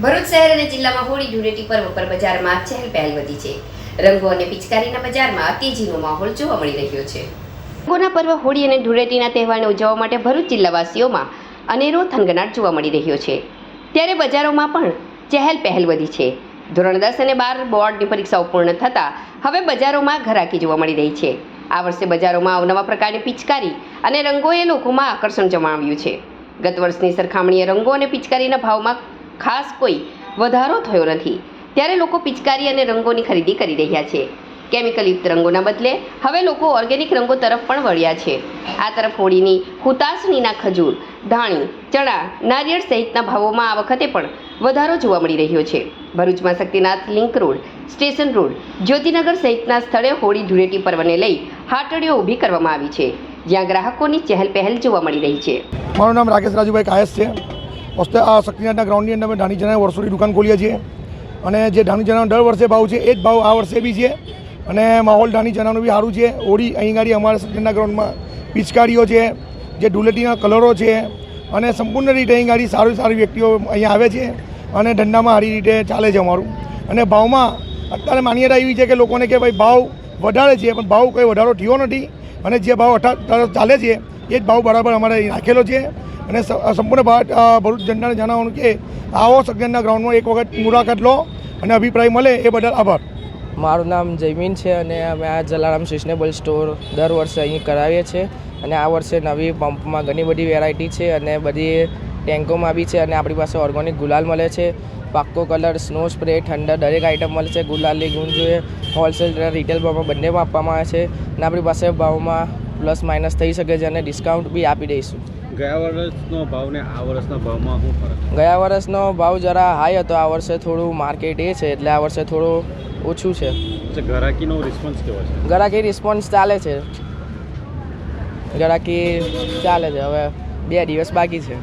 ભરૂચ શહેર અને જિલ્લામાં હોળી ધૂળેટી પર્વ પર બજારમાં ચહેલ પહેલ વધી છે. રંગો અને પિચકારીના બજારમાં તેજીનો માહોલ જોવા મળી રહ્યો છે. રંગોના પર્વ હોળી અને ધૂળેટીના તહેવારને ઉજવવા માટે ભરૂચ જિલ્લાવાસીઓમાં અનેરો થનગનાટ જોવા મળી રહ્યો છે. ત્યારે બજારોમાં પણ ચહેલ પહેલ વધી છે. ધોરણ 10 અને 12 બોર્ડની પરીક્ષાઓ પૂર્ણ થતાં હવે બજારોમાં ઘરાકી જોવા મળી રહી છે. આ વર્ષે બજારોમાં અવનવા પ્રકારની પિચકારી અને રંગોએ લોકોમાં આકર્ષણ જમાવ્યું છે. ગત વર્ષની સરખામણીએ રંગો અને પિચકારીના ભાવમાં ખાસ કોઈ વધારો થયો નથી. ત્યારે લોકો પિચકારી અને રંગોની ખરીદી કરી રહ્યા છે. કેમિકલયુક્ત રંગોના બદલે હવે લોકો ઓર્ગેનિક રંગો તરફ પણ વળ્યા છે. આ તરફ હોળીની હુતાશનીના ખજૂર, ધાણી, ચણા, નારિયેળ સહિતના ભાવોમાં આ વખતે પણ વધારો જોવા મળી રહ્યો છે. ભરૂચમાં Shaktinath link road, station road, Jyotinagar સહિતના સ્થળે હોળી ધૂળેટી પર્વને લઈ હાટડીઓ ઊભી કરવામાં આવી છે, જ્યાં ગ્રાહકોની ચહેલ પહેલ જોવા મળી રહી છે. મારું નામ રાકેશ રાજુભાઈ કાયસ છે. આ શક્તિનાથના ગ્રાઉન્ડની અંદર અમે ધાણી ચણાની વર્ષોની દુકાન ખોલીએ છીએ અને જે ધાણી ચણાનો દર વર્ષે ભાવ છે એ જ ભાવ આ વર્ષે બી છે અને માહોલ ધાણી ચણાનું બી સારું છે. હોળી અહીં ગાડી અમારા શક્તિનાથના ગ્રાઉન્ડમાં પિચકારીઓ છે, જે ધૂળેટીના કલરો છે અને સંપૂર્ણ રીતે અહીં ગાડી સારી વ્યક્તિઓ અહીંયા આવે છે અને ધંધામાં સારી રીતે ચાલે છે અમારું. અને ભાવમાં અત્યારે માન્યતા એવી છે કે લોકોને કે ભાઈ ભાવ વધારે છે, પણ ભાવ કંઈ વધારો થયો નથી અને જે ભાવ ચાલે છે એ જ ભાવ બરાબર અમારે રાખેલો છે. અને સંપૂર્ણ ભરૂચ જનતાને જણાવવાનું કે આવો શક્તિનાથના ગ્રાઉન્ડમાં એક વખત મુલાકાત લો અને અભિપ્રાય મળે એ બદલ આભાર. મારું નામ જયમીન છે અને અમે આ જલારામ સિઝનેબલ સ્ટોર દર વર્ષે અહીં કરાવીએ છીએ અને આ વર્ષે નવી પંપમાં ઘણી બધી વેરાયટી છે અને બધી ટેન્કોમાં બી છે અને આપણી પાસે ઓર્ગેનિક ગુલાલ મળે છે, પાક્કો કલર, સ્નો સ્પ્રે, ઠંડા દરેક આઇટમ મળે છે. ગુલાલની ગુણ જોઈએ હોલસેલ રિટેલ ભાવમાં બંનેમાં આપવામાં આવે છે અને આપણી પાસે ભાવમાં પ્લસ માઇનસ થઈ શકે છે અને ડિસ્કાઉન્ટ બી આપી દઈશું. ગયા વર્ષનો ભાવ ને આ વર્ષના ભાવમાં શું ફરક? ગયા વર્ષનો ભાવ જરા હાઈ હતો, આ વર્ષે થોડું માર્કેટ એ છે એટલે આ વર્ષે થોડું ઓછું છે. ગ્રાહકીનો રિસ્પોન્સ કેવો છે? ગ્રાહકી રિસ્પોન્સ ચાલે છે, ગ્રાહકી ચાલે છે. હવે 2 દિવસ બાકી છે.